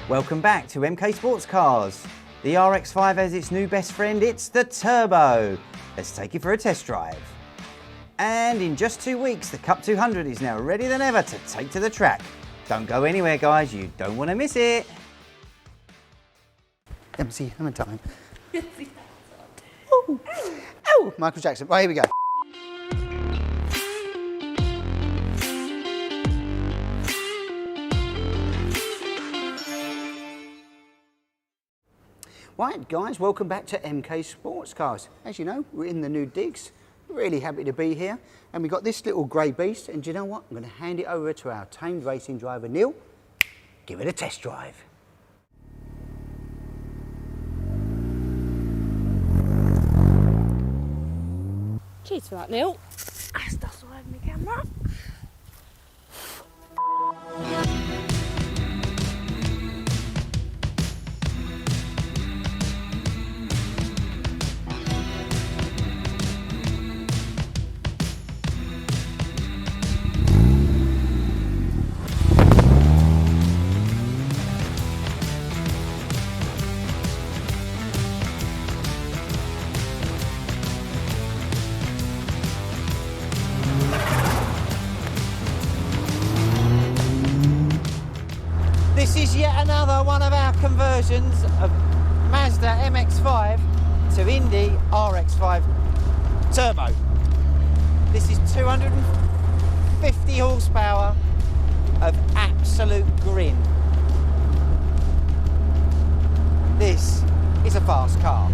Welcome back to MK Sportscars. The RX5 has its new best friend, it's the Turbo. Let's take it for a test drive. And in just 2 weeks, the Cup 200 is now ready than ever to take to the track. Don't go anywhere, guys, you don't want to miss it. MC Hammer time. Oh, oh, Michael Jackson. Right, here we go. Right, guys, welcome back to MK Sportscars. As you know, we're in the new digs. Really happy to be here. And we've got this little grey beast. And do you know what? I'm going to hand it over to our tamed racing driver, Neil. Give it a test drive. Cheers for that, Neil. That's all over my camera. This is yet another one of our conversions of Mazda MX-5 to Indy RX5 Turbo. This is 250 horsepower of absolute grin. This is a fast car.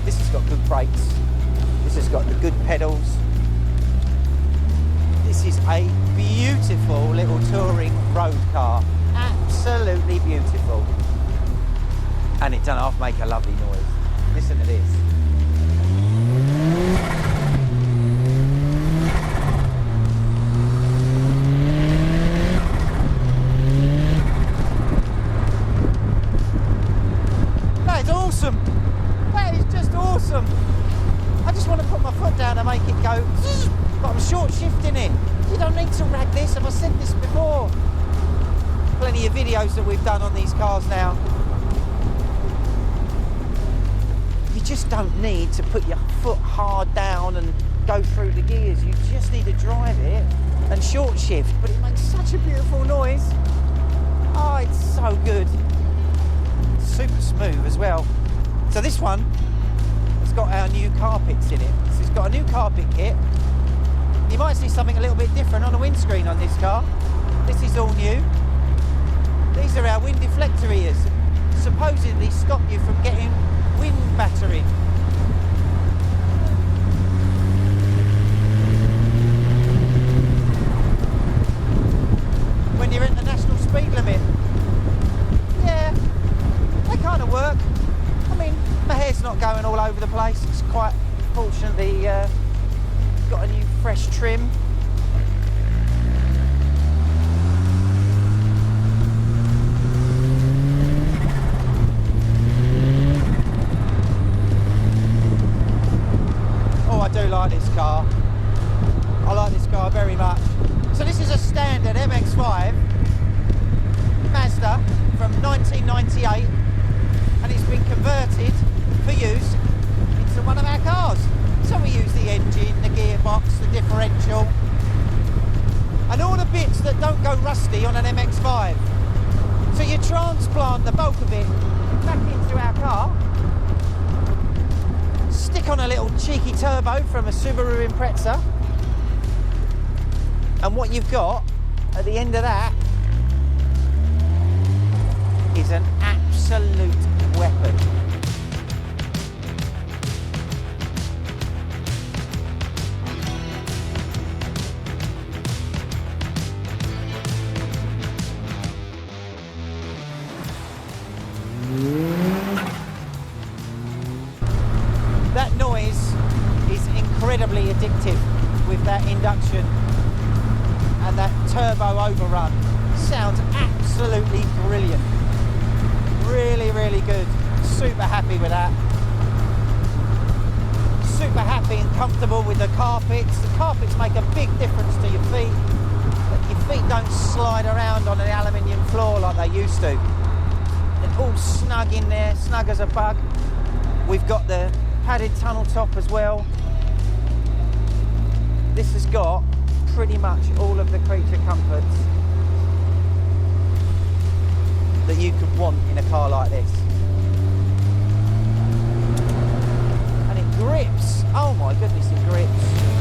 This has got good brakes. This has got the good pedals. This is a beautiful little touring road car. Absolutely beautiful. And it doesn't half make a lovely noise. Listen to this. That is awesome. That is just awesome. I just want to put my foot down and make it go, but I'm short shifting it. You don't need to rag this, have I said this before? Plenty of videos that we've done on these cars now. You just don't need to put your foot hard down and go through the gears. You just need to drive it and short shift, but it makes such a beautiful noise. Oh, it's so good. Super smooth as well. So this one has got our new carpets in it. So it's got a new carpet kit. You might see something a little bit different on the windscreen on this car. This is all new. These are our wind deflector ears. Supposedly stop you from getting wind battering. When you're in the national speed limit. Yeah, they kind of work. I mean, my hair's not going all over the place. It's quite, fortunately, got a new fresh trim. Oh, I do like this car. I like this car very much. So this is a standard MX-5 Mazda from 1998. And it's been converted for use into one of our cars. So we use the engine, the gearbox, the differential, and all the bits that don't go rusty on an MX-5. So you transplant the bulk of it back into our car, stick on a little cheeky turbo from a Subaru Impreza, and what you've got at the end of that is an absolute weapon. That noise is incredibly addictive with that induction. and that turbo overrun sounds absolutely brilliant. Really, really good. Super happy with that. Super happy and comfortable with the carpets. The carpets make a big difference to your feet. Your feet don't slide around on an aluminium floor like they used to. They're all snug in there, snug as a bug. We've got the padded tunnel top as well. This has got pretty much all of the creature comforts that you could want in a car like this. And it grips. Oh my goodness, it grips.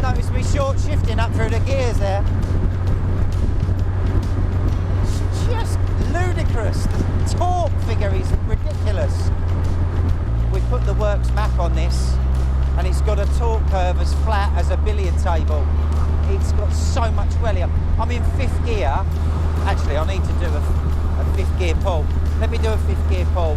Notice me short shifting up through the gears there. It's just ludicrous. The torque figure is ridiculous. We put the works map on this and it's got a torque curve as flat as a billiard table. It's got so much wellier. I'm in 5th gear. Actually, I need to do a 5th gear pull. Let me do a 5th gear pull.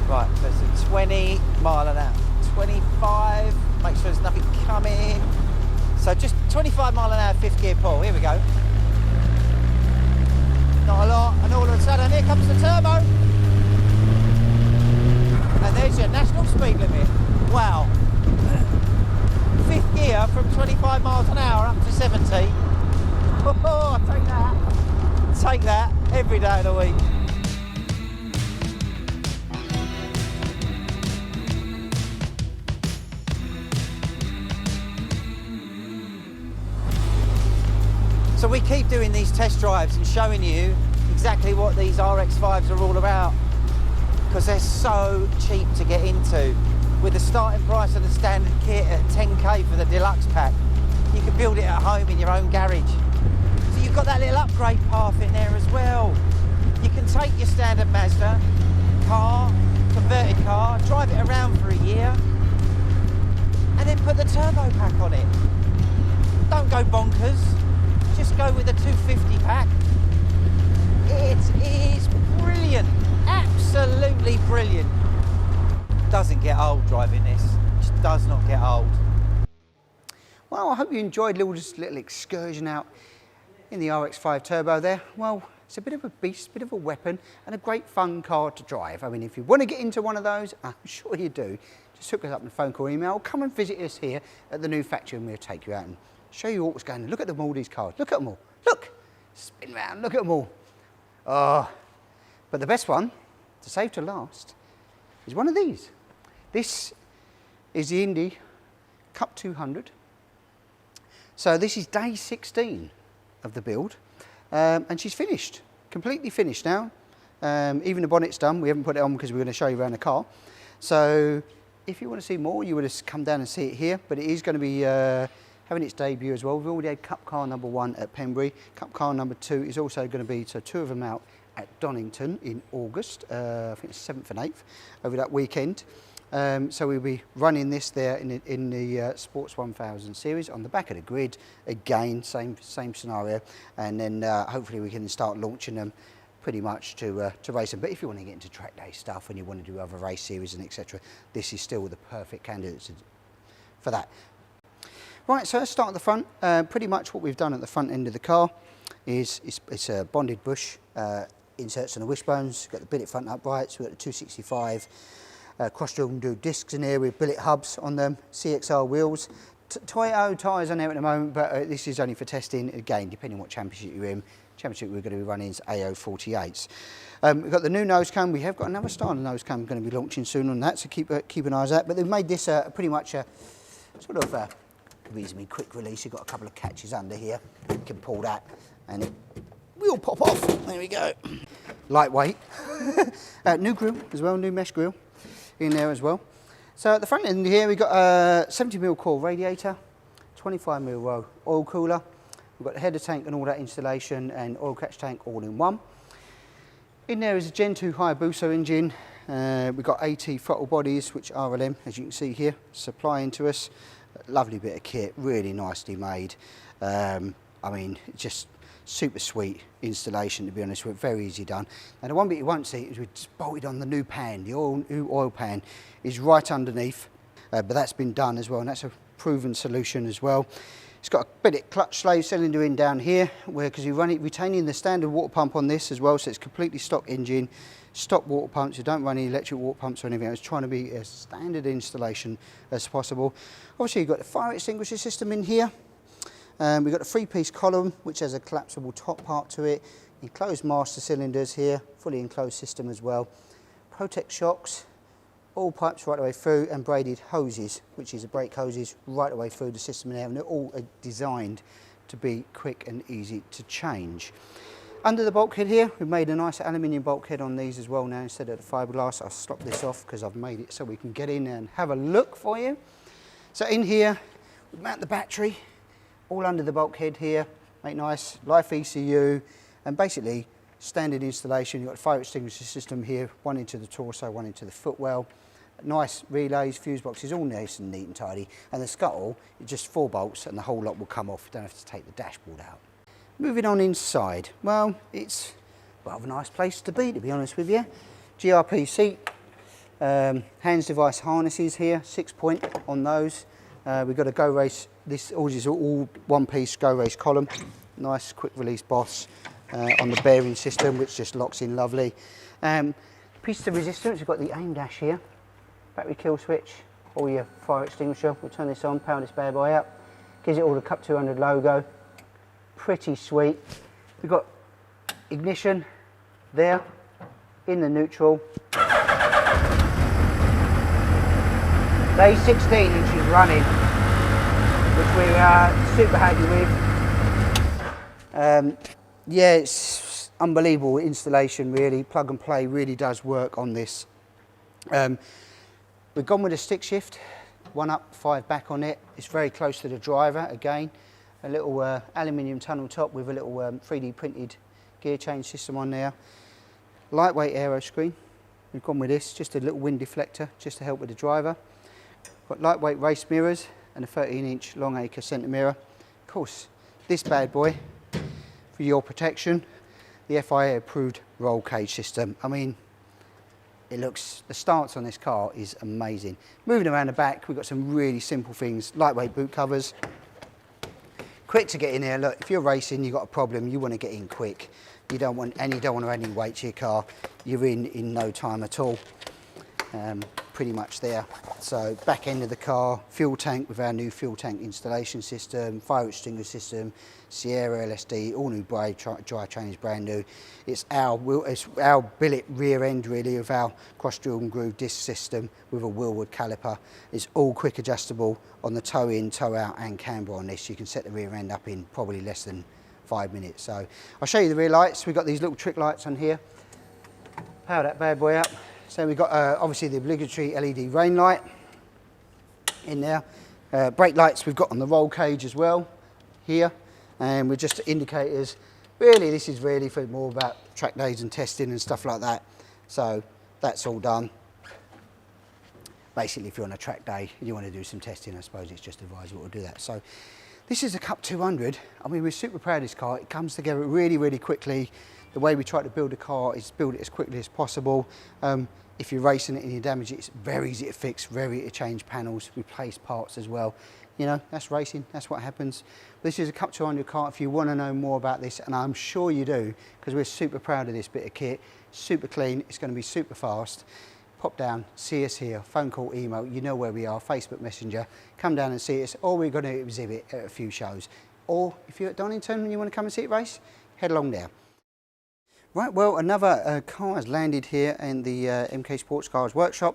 Right, there's a 20 mile an hour. 25, make sure there's nothing coming. So just 25 mile an hour 5th gear pull, here we go. Not a lot, and all of a sudden here comes the turbo. And there's your national speed limit. Wow. 5th gear from 25 miles an hour up to 70. Oh, I'll take that. Take that every day of the week. So we keep doing these test drives and showing you exactly what these RX5s are all about, because they're so cheap to get into. With the starting price of the standard kit at 10k for the deluxe pack, you can build it at home in your own garage. So you've got that little upgrade path in there as well. You can take your standard Mazda car, converted car, drive it around for a year, and then put the turbo pack on it. Don't go bonkers. Just go with the 250 pack. It is brilliant, absolutely brilliant. Doesn't get old driving this, just does not get old. Well, I hope you enjoyed this little excursion out in the RX5 Turbo there. Well, it's a bit of a beast, bit of a weapon, and a great fun car to drive. I mean, if you want to get into one of those, I'm sure you do, just hook us up on phone call, email, or come and visit us here at the new factory and we'll take you out and show you what's going on. Look at them, all these cars. Look at them all. Look. Spin round. Look at them all. Oh. But the best one, to save to last, is one of these. This is the Indy Cup 200. So this is day 16 of the build. And she's finished. Completely finished now. Even the bonnet's done. We haven't put it on because we're going to show you around the car. So if you want to see more, you would have come down and see it here. But it is going to be having its debut as well. We've already had Cup car number 1 at Pembury. Cup car number 2 is also going to be, so 2 of them out at Donington in August. I think it's 7th and 8th over that weekend. So we'll be running this there in the Sports 1000 series on the back of the grid. Again, same scenario. And then hopefully we can start launching them pretty much to race them. But if you want to get into track day stuff and you want to do other race series and etc., this is still the perfect candidate for that. Right, so let's start at the front. Pretty much what we've done at the front end of the car is it's a bonded bush, inserts on the wishbones, got the billet front uprights, we've got the 265 cross-drill discs in here with billet hubs on them, CXR wheels, Toyota tyres on there at the moment, but this is only for testing, again, depending on what championship you're in. Championship we're going to be running is AO48s. We've got the new nose cam. We have got another style of nose cam going to be launching soon on that, so keep an eye on that. But they've made this pretty much a sort of reasonably quick release. You've got a couple of catches under here. You can pull that and it will pop off. There we go. Lightweight. New grille as well, new mesh grille in there as well. So at the front end here we've got a 70mm core radiator, 25mm oil cooler. We've got the header tank and all that installation and oil catch tank all in one. In there is a Gen 2 Hayabusa engine. We've got AT throttle bodies, which RLM, as you can see here, supplying to us. Lovely bit of kit, really nicely made. I mean, just super sweet installation, to be honest with it, very easy done. And the one bit you won't see is we just bolted on the new pan. The new oil pan is right underneath, but that's been done as well, and that's a proven solution as well. It's got a bit of clutch slave cylinder in down here, because you run it retaining the standard water pump on this as well, so it's completely stock engine, stock water pumps. You don't run any electric water pumps or anything. It's trying to be as standard installation as possible. Obviously, you've got the fire extinguisher system in here. We've got a 3-piece column which has a collapsible top part to it, enclosed master cylinders here, fully enclosed system as well, Protect shocks, all pipes right the way through, and braided hoses, which is the brake hoses right the way through the system there, and they're all designed to be quick and easy to change. Under the bulkhead here, we've made a nice aluminium bulkhead on these as well now instead of the fiberglass. I'll stop this off because I've made it so we can get in and have a look for you. So in here, we mount the battery all under the bulkhead here, make nice life ECU, and basically standard installation. You've got a fire extinguisher system here, one into the torso, one into the footwell. Nice relays, fuse boxes, all nice and neat and tidy. And the scuttle, just 4 bolts and the whole lot will come off. You don't have to take the dashboard out. Moving on inside, well, it's rather a nice place to be honest with you. GRP seat, hands device harnesses here, 6-point on those. We've got a Go Race, this is all 1-piece Go Race column. Nice quick release boss on the bearing system, which just locks in lovely. Pieces of resistance, we've got the aim dash here, battery kill switch, or your fire extinguisher. We'll turn this on, power this bad boy up. Gives it all the Cup 200 logo. Pretty sweet. We've got ignition there in the neutral. Day 16 inches running, which we're super happy with. Yeah, it's unbelievable installation really. Plug and play really does work on this. We've gone with a stick shift, 1 up, 5 back on it. It's very close to the driver again. A little aluminium tunnel top with a little 3D printed gear change system on there. Lightweight aero screen. We've gone with this, just a little wind deflector just to help with the driver. Got lightweight race mirrors and a 13-inch long acre centre mirror. Of course, this bad boy, for your protection, the FIA approved roll cage system. I mean, it looks, the stance on this car is amazing. Moving around the back, we've got some really simple things, lightweight boot covers. Quick to get in here. Look, if you're racing, you've got a problem, you want to get in quick. You don't want to add any weight to your car. You're in no time at all. Pretty much there. So back end of the car, fuel tank with our new fuel tank installation system, fire extinguisher system, Sierra LSD, all new drivetrain is brand new. It's our billet rear end really of our cross drill and groove disc system with a wheelwood caliper. It's all quick adjustable on the toe in, toe out and camber on this. You can set the rear end up in probably less than 5 minutes. So I'll show you the rear lights. We've got these little trick lights on here. Power that bad boy up. So we've got obviously the obligatory LED rain light in there. Brake lights we've got on the roll cage as well here. And we're just indicators. Really, this is really for more about track days and testing and stuff like that. So that's all done. Basically, if you're on a track day and you want to do some testing, I suppose it's just advisable to do that. So this is a Cup 200. I mean, we're super proud of this car. It comes together really, really quickly. The way we try to build a car is build it as quickly as possible. If you're racing it and you damage it, it's very easy to fix, very easy to change panels, replace parts as well. You know, that's racing, that's what happens. This is a Cup 200 car. If you want to know more about this, and I'm sure you do, because we're super proud of this bit of kit, super clean, it's going to be super fast. Pop down, see us here, phone call, email, you know where we are, Facebook Messenger, come down and see us, or we're going to exhibit at a few shows. Or if you're at Donington and you want to come and see it race, head along there. Right, well, another car has landed here in the MK Sportscars workshop.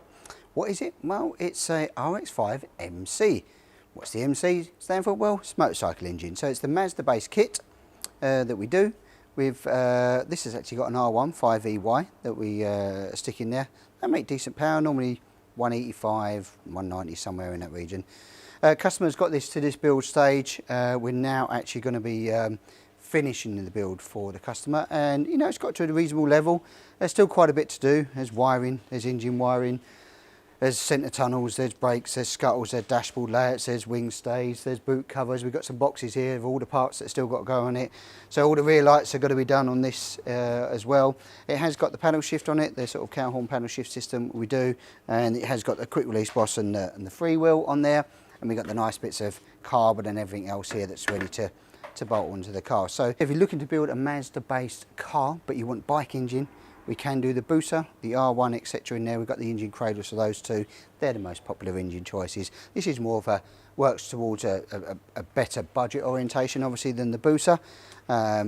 What is it? Well, it's a RX5 MC. What's the MC stand for? Well, it's motorcycle engine. So it's the Mazda base kit that we do. This has actually got an R1 5EY that we stick in there. They make decent power, normally 185, 190, somewhere in that region. Customer's got this to this build stage. We're now actually going to be finishing the build for the customer, and you know, it's got to a reasonable level. There's still quite a bit to do. There's wiring, there's engine wiring, There's centre tunnels, there's brakes, there's scuttles, there's dashboard layouts, there's wing stays, there's boot covers. We've got some boxes here of all the parts that still got to go on it. So all the rear lights are going to be done on this as well. It has got the paddle shift on it, the sort of cow horn paddle shift system we do, and it has got the quick release boss and the freewheel on there. And we've got the nice bits of carbon and everything else here that's ready to bolt onto the car. So if you're looking to build a Mazda based car but you want bike engine, we can do the Busa, the R1, etc. in there. We've got the engine cradles for those two. They're the most popular engine choices. This is more of a, works towards a better budget orientation, obviously, than the Busa.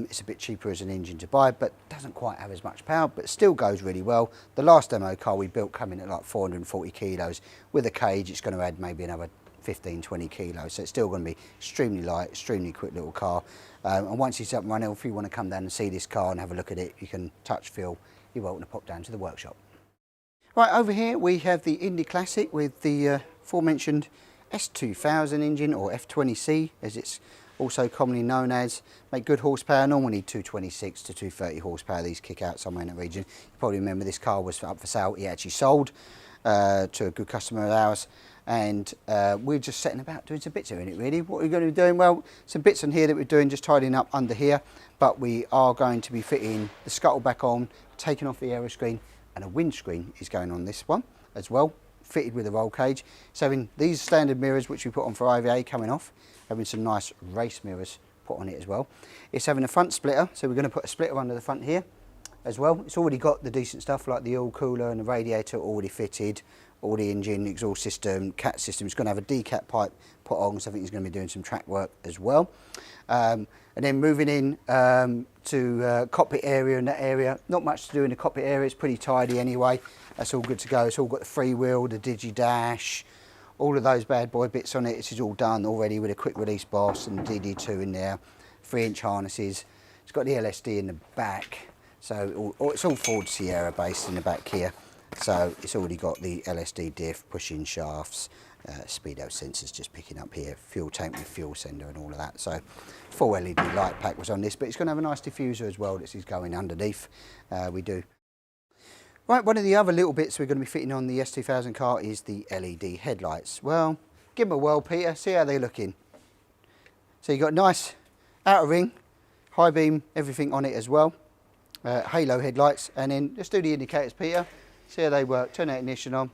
It's a bit cheaper as an engine to buy, but doesn't quite have as much power, but still goes really well. The last demo car we built coming at like 440 kilos. With a cage, it's going to add maybe another 15, 20 kilos. So it's still going to be extremely light, extremely quick little car. And once it's up and running, if you want to come down and see this car and have a look at it, you can touch, feel. You're welcome to pop down to the workshop. Right, over here we have the Indy Classic with the aforementioned S2000 engine, or F20C as it's also commonly known as. Make good horsepower, normally 226 to 230 horsepower. These kick out somewhere in that region. You probably remember this car was up for sale. He actually sold to a good customer of ours, and we're just setting about doing some bits in it really. What we're going to be doing, well, some bits in here that we're doing, just tidying up under here, but we are going to be fitting the scuttle back on, taking off the aero screen, and a windscreen is going on this one as well, fitted with a roll cage. So having these standard mirrors which we put on for IVA coming off, having some nice race mirrors put on it as well. It's having a front splitter, so we're going to put a splitter under the front here as well. It's already got the decent stuff like the oil cooler and the radiator already fitted, all the engine, exhaust system, cat system. It's going to have a decat pipe put on, so I think he's going to be doing some track work as well. And then moving in to cockpit area, and that area, not much to do in the cockpit area, it's pretty tidy anyway. That's all good to go. It's all got the freewheel, the digi-dash, all of those bad boy bits on it. This is all done already with a quick release boss and DD2 in there, 3-inch harnesses. It's got the LSD in the back, so it's all Ford Sierra based in the back here. So it's already got the LSD diff, pushing shafts, speedo sensors just picking up here, fuel tank with fuel sender and all of that. So full LED light pack was on this, but it's going to have a nice diffuser as well. This is going underneath. We do. Right, one of the other little bits we're going to be fitting on the S2000 car is the LED headlights. Well, give them a whirl, Peter, see how they're looking. So you've got nice outer ring, high beam, everything on it as well. Halo headlights, and then just do the indicators, Peter. See how they work. Turn that ignition on.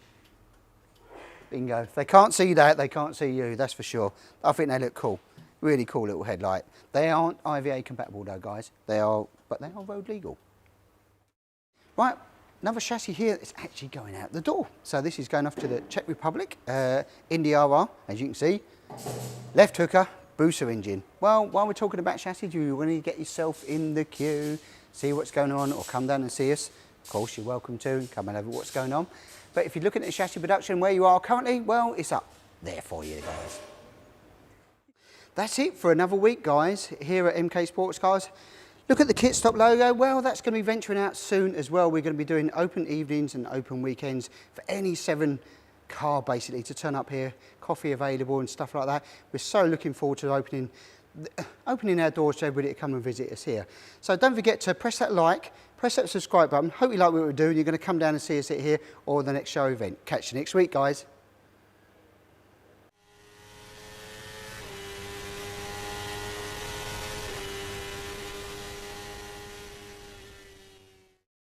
Bingo. If they can't see that, they can't see you, that's for sure. I think they look cool. Really cool little headlight. They aren't IVA compatible though, guys. They are, but they are road legal. Right, another chassis here that's actually going out the door. So this is going off to the Czech Republic, Indy RR, as you can see. Left hooker, Busa engine. Well, while we're talking about chassis, you want to get yourself in the queue, see what's going on, or come down and see us. Of course, you're welcome to, and come and have a look at what's going on. But if you're looking at the chassis production where you are currently, well, it's up there for you, guys. That's it for another week, guys, here at MK Sportscars. Look at the kit stop logo. Well, that's going to be venturing out soon as well. We're going to be doing open evenings and open weekends for any 7 car, basically, to turn up here. Coffee available and stuff like that. We're so looking forward to opening our doors to everybody to come and visit us here. So don't forget to press that like, press that subscribe button. Hope you like what we're doing. You're going to come down and see us here or the next show event. Catch you next week, guys.